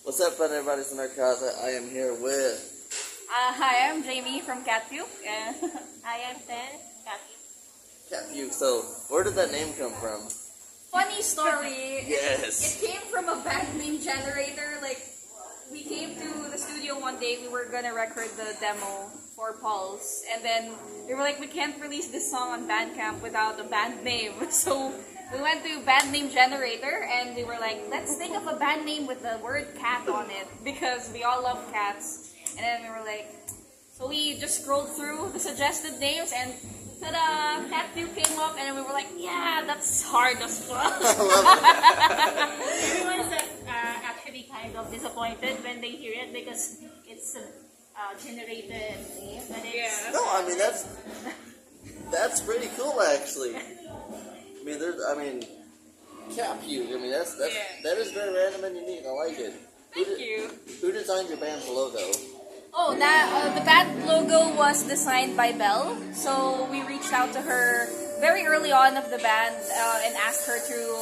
What's up, everybody? It's Anarka Akaza. I am here with... Hi, I'm Jamie from Cat Puke. Hi, I'm Sen, Cat Puke. Cat Puke. So, where did that name come from? Funny story. Yes. It came from a band name generator. Like, we came to the studio one day. We were gonna record the demo for Pulse, and then we were like, we can't release this song on Bandcamp without a band name. So we went to band name generator, and we were like, let's think of a band name with the word cat on it because we all love cats. And then we were like, so we just scrolled through the suggested names, and ta-da! Cat Puke came up, and we were like, yeah, that's hard as fuck. Everyone's actually kind of disappointed when they hear it because it's a generated name, but it's... No, I mean, that's pretty cool, actually. I mean, Cat Puke, that is very random and unique. I like it. Thank you. Who designed your band's logo? Oh, the band logo was designed by Belle. So we reached out to her very early on of the band and asked her to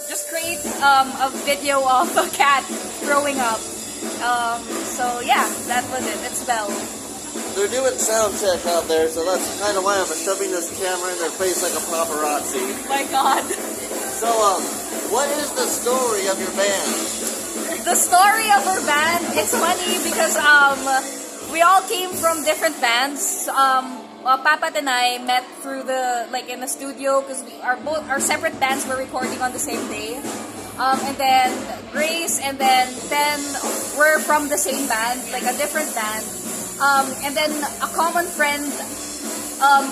just create a video of a cat growing up. So yeah, that was it. It's Belle. They're doing sound check out there, so that's kind of why I'm shoving this camera in their face like a paparazzi. My God. So, what is the story of your band? The story of our band, it's funny because we all came from different bands. Papat and I met through in the studio because our separate bands were recording on the same day. And then Grace and then were from the same band, like a different band. And then a common friend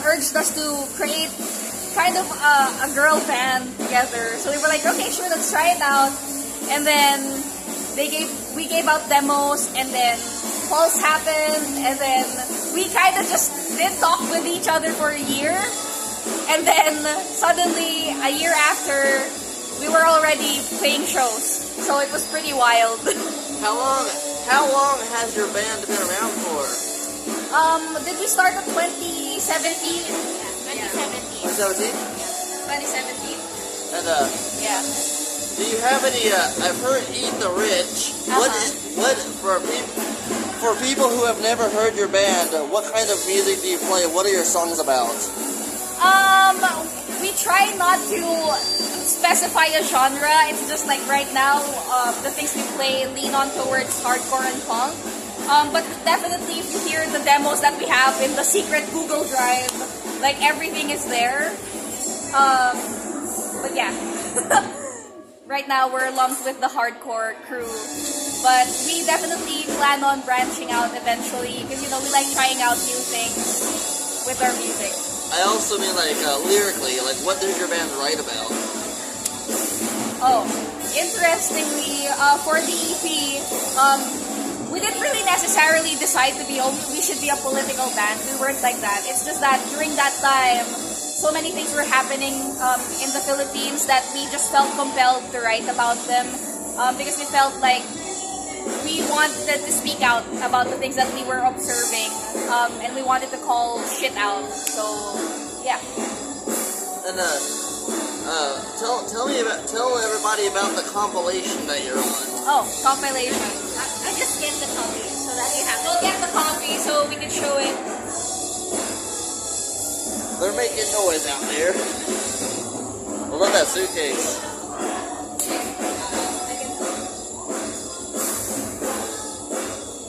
urged us to create kind of a girl band together. So we were like, okay, sure, let's try it out. And then we gave out demos, and then Pulse happened, and then we kind of just didn't talk with each other for a year. And then suddenly, a year after, we were already playing shows. So it was pretty wild. How long has your band been around for? Did we start in 2017? 2017. 2017? 2017. And Yeah. do you have any? I've heard "Eat the Rich." What for people who have never heard your band? What kind of music do you play? What are your songs about? We try not to specify a genre. It's just like right now, the things we play lean on towards hardcore and punk. But definitely, if you hear the demos that we have in the secret Google Drive, like everything is there. But yeah. Right now, we're lumped with the hardcore crew, but we definitely plan on branching out eventually because, we like trying out new things with our music. I also mean, lyrically, what does your band write about? Oh, interestingly, for the EP, we didn't really necessarily decide we should be a political band. We weren't like that. It's just that during that time, so many things were happening in the Philippines that we just felt compelled to write about them because we felt like we wanted to speak out about the things that we were observing and we wanted to call shit out. So, yeah. And tell everybody about the compilation that you're on. Oh, compilation. I just get the copy so that you have We'll get the copy so we can show it. They're making noise out there. I love that suitcase.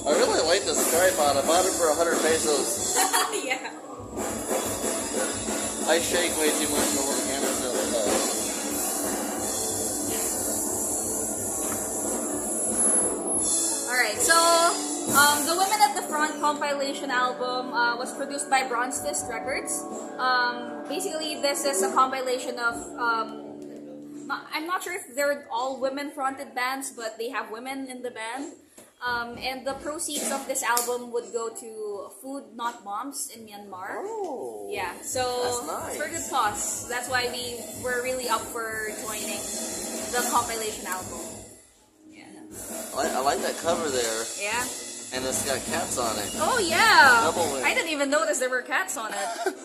I really like this tripod. I bought it for 100 pesos. Yeah. I shake way too much to hold the camera so Alright, so the Women at the Front compilation album was produced by Bronze Fist Records. Basically, this is a compilation of, I'm not sure if they're all women-fronted bands, but they have women in the band. And the proceeds of this album would go to Food Not Bombs in Myanmar. Oh, yeah, so that's nice. for good cause. That's why we were really up for joining the compilation album. Yeah. I like that cover there. Yeah. And it's got cats on it. Oh yeah. Double win. I didn't even notice there were cats on it.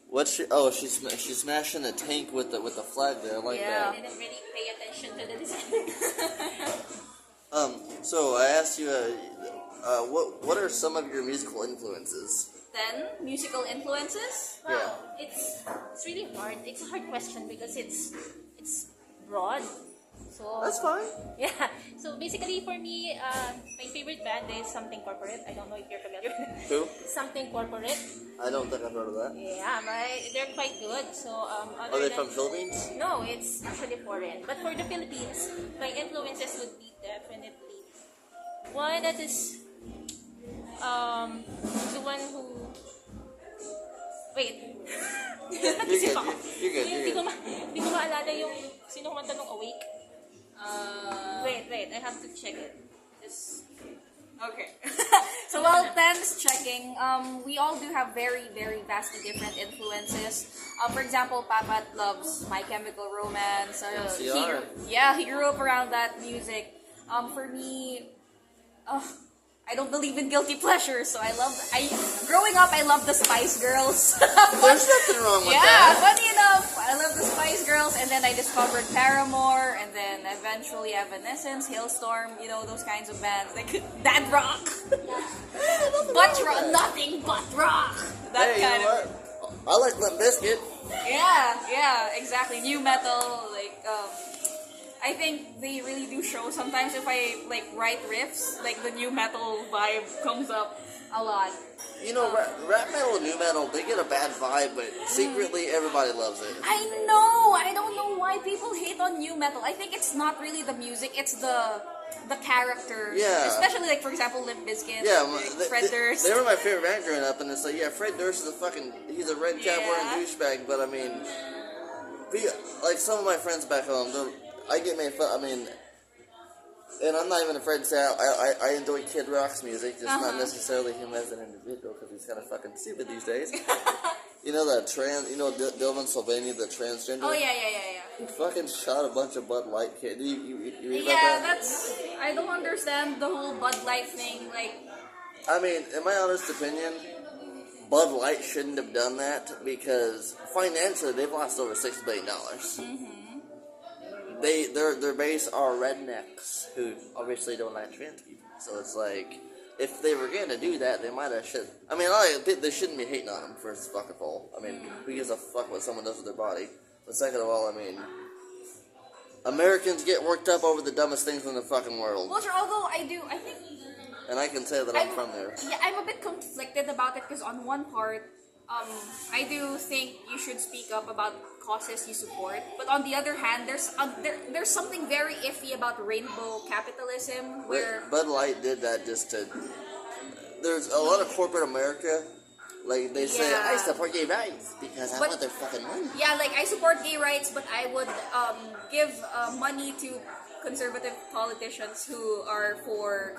What's she? Oh, she's smashing a tank with the flag there. I like Yeah. that. I didn't really pay attention to the design. So I asked you, what are some of your musical influences? Then, musical influences? Well, it's really hard. It's a hard question because it's broad. So That's fine. yeah. So basically, for me, my favorite band is Something Corporate. I don't know if you're familiar with it. Who? Something Corporate. I don't think I've heard of that. Yeah, they're quite good. So Are they from Philippines? No, it's actually foreign. But for the Philippines, my influences would be definitely one that is the one who. Wait. You're good. You're good. Hindi ko maalala yung sino kumanta nung Awake. Wait, I have to check it. Okay. So while Ten's checking, we all do have very, very vastly different influences. For example, Papat loves My Chemical Romance. He grew up around that music. For me, I don't believe in guilty pleasures, so growing up, I loved the Spice Girls. There's nothing wrong with Yeah, that. funny enough, I love the Spice Girls, and then I discovered Paramore, and then eventually Evanescence, Hailstorm, those kinds of bands. Like, that rock. Nothing but rock. That Hey, kind you know what? I like Limp Bizkit. Yeah, exactly. New metal, I think they really do show sometimes if I write riffs, the new metal vibe comes up a lot. Rap metal and new metal, they get a bad vibe, but secretly everybody loves it. I know. I don't know why people hate on new metal. I think it's not really the music; it's the character. Yeah. Especially for example, Limp Bizkit. Yeah, Fred Durst. They were my favorite band growing up, and it's like, yeah, Fred Durst is he's a red cap wearing douchebag, but I mean, some of my friends back home, I get made fun. I mean, and I'm not even afraid to say I enjoy Kid Rock's music, just not necessarily him as an individual, because he's kind of fucking stupid these days. Dylan Sylvania, the transgender. Oh yeah. He fucking shot a bunch of Bud Light kids. You read about that? I don't understand the whole Bud Light thing. I mean, in my honest opinion, Bud Light shouldn't have done that because financially they've lost over $6 billion. Their base are rednecks who obviously don't like trans people. So it's like, if they were going to do that, they might have should. I mean, they shouldn't be hating on them first fuck of all. I mean, who gives a fuck what someone does with their body? But second of all, I mean, Americans get worked up over the dumbest things in the fucking world. Well, sure, although I think. And I can say that I'm from there. Yeah, I'm a bit conflicted about it because on one part, I do think you should speak up about causes you support, but on the other hand, there's something very iffy about rainbow capitalism where Bud Light did that just to. There's a lot of corporate America, they say I support gay rights because I want their fucking money. Yeah, I support gay rights, but I would give money to conservative politicians who are for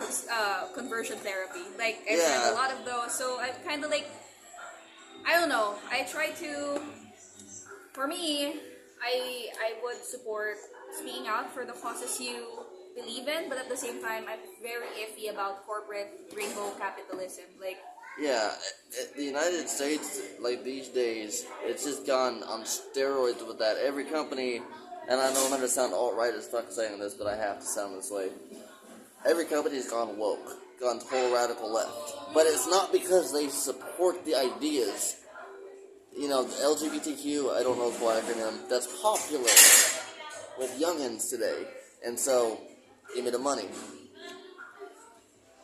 conversion therapy. I've read a lot of those, so I'm kind of I don't know. I try to. For me, I would support speaking out for the causes you believe in, but at the same time, I'm very iffy about corporate rainbow capitalism. Yeah, the United States, these days, it's just gone on steroids with that. Every company, and I know I'm going to sound alt-right as fuck saying this, but I have to sound this way. Every company's gone woke, gone total radical left. But it's not because they support the ideas. The LGBTQ, I don't know the full acronym, that's popular with youngins today. And so, give me the money.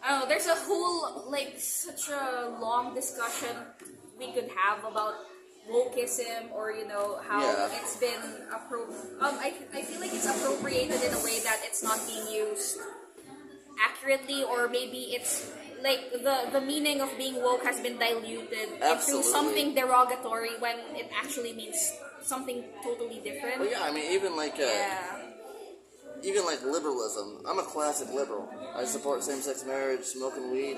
I don't know, there's a whole, such a long discussion we could have about wokeism or, how it's been, I feel like it's appropriated in a way that it's not being used accurately, or maybe it's the meaning of being woke has been diluted into something derogatory when it actually means something totally different. Well, yeah, I mean, even liberalism. I'm a classic liberal. I support same-sex marriage, smoking weed,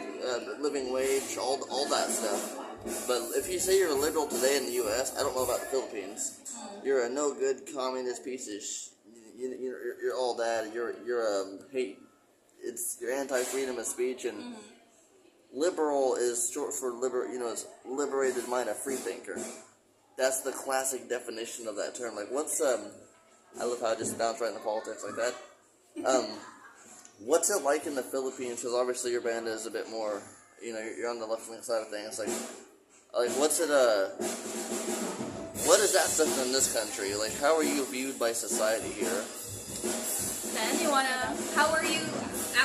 living wage, all that stuff. But if you say you're a liberal today in the U.S., I don't know about the Philippines. You're a no-good communist piece of you're all that. You're hate. You're anti-freedom of speech, and liberal is short for it's liberated mind, a free thinker. That's the classic definition of that term. I love how I just bounced right into politics like that. what's it like in the Philippines? Because obviously your band is a bit more, you're on the left-wing side of things. Like what's it, what is that stuff in this country? Like, how are you viewed by society here? Then how are you,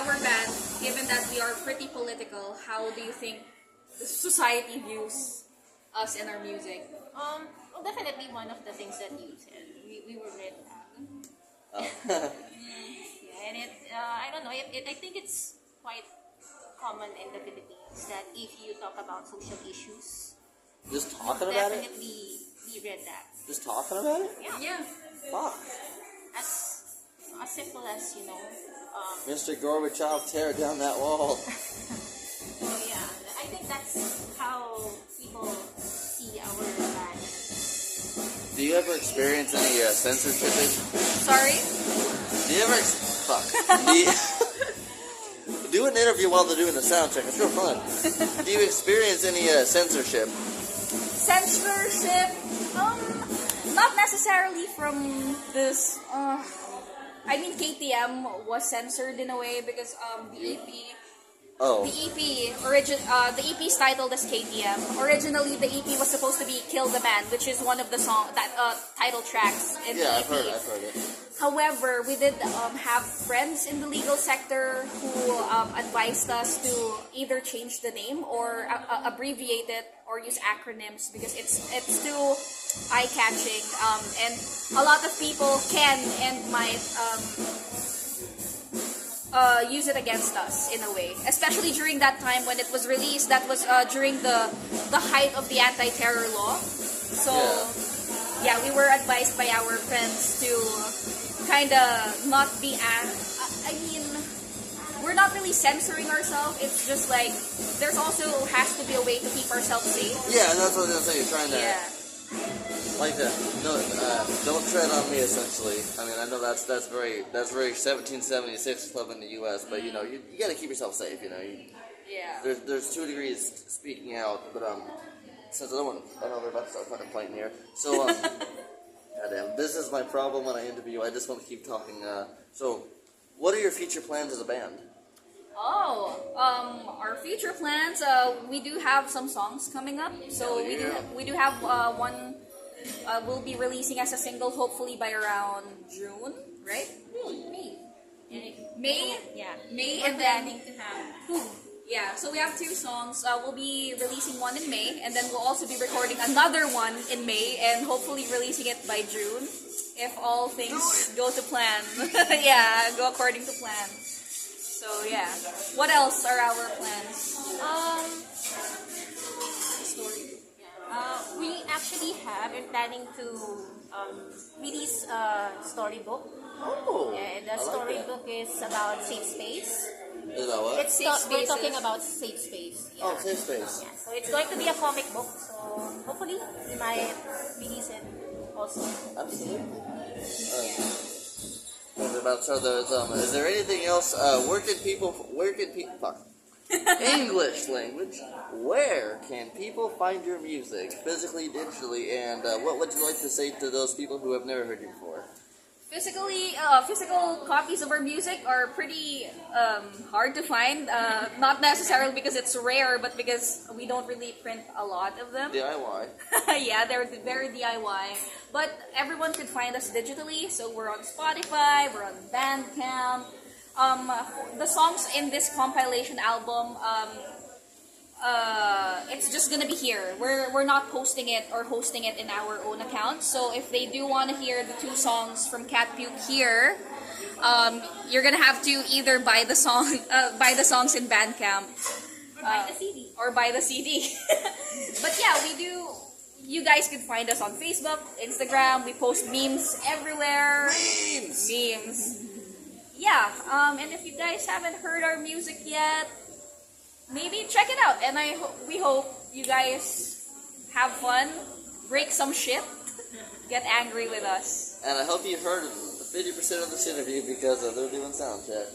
our band, given that we are pretty political, how do you think the society views us and our music? Well, definitely one of the things that you said. We were read. Oh. Yeah, and I don't know. I think it's quite common in the Philippines that if you talk about social issues, Just talking about it? definitely we read that. Just talking about it? Yeah. Fuck. As simple as Mr. Gorbachev, tear down that wall. So yeah, I think that's how people see our band. Do you ever experience any censorship? Sorry? Do you ever... Fuck. Do an interview while they're doing the sound check. It's real fun. Do you experience any censorship? Censorship? Not necessarily from this... I mean, KTM was censored in a way because the EP... Oh. The the EP is titled as KTM. Originally, the EP was supposed to be "Kill the Man," which is one of the title tracks in the EP. I've heard it. However, we did have friends in the legal sector who advised us to either change the name or abbreviate it or use acronyms because it's too eye-catching, and a lot of people can and might use it against us in a way, especially during that time when it was released. That was during the height of the anti-terror law. So yeah, we were advised by our friends to kind of not be I mean, we're not really censoring ourselves. It's just like there's also has to be a way to keep ourselves safe. Yeah, that's what I was gonna say. You're trying to like don't tread on me, essentially. I mean, I know that's very 1776 club in the U.S., but you got to keep yourself safe. There's 2 degrees speaking out, but since I know they're about to start fucking fighting here, so goddamn, this is my problem when I interview. I just want to keep talking. So, what are your future plans as a band? Our future plans. We do have some songs coming up. So we do have one. We'll be releasing as a single, hopefully by around June, right? May. Yeah. May, We're and then planning to have. yeah. So we have 2 songs. We'll be releasing one in May, and then we'll also be recording another one in May, and hopefully releasing it by June, if all things go to plan. Yeah, go according to plan. So yeah, what else are our plans? We actually have been planning to release a storybook. Oh, And the storybook is about safe space. Is that what? We're talking about safe space. Yeah. Oh, safe space. Yeah, so it's going to be a comic book. So hopefully we might release it also. Absolutely. About to start is there anything else? Where can people? Fuck. English language. Where can people find your music, physically, digitally, and what would you like to say to those people who have never heard you before? Physical copies of our music are pretty hard to find. Not necessarily because it's rare, but because we don't really print a lot of them. DIY. Yeah, they're very DIY. But everyone could find us digitally. So we're on Spotify, we're on Bandcamp. The songs in this compilation album, it's just gonna be here. We're not posting it or hosting it in our own account. So if they do want to hear the 2 songs from Cat Puke here, you're gonna have to either buy the songs in Bandcamp, Or buy the CD. or buy the CD. But yeah, we do. You guys can find us on Facebook, Instagram. We post memes everywhere. Memes. Yeah. And if you guys haven't heard our music yet, maybe check it out, and we hope you guys have fun, break some shit, get angry with us. And I hope you heard 50% of this interview because they're doing sound check.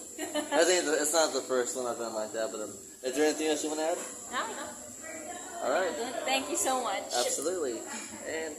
I think it's not the first one I've done like that, but is there anything else you want to add? No. All right. Thank you so much. Absolutely. And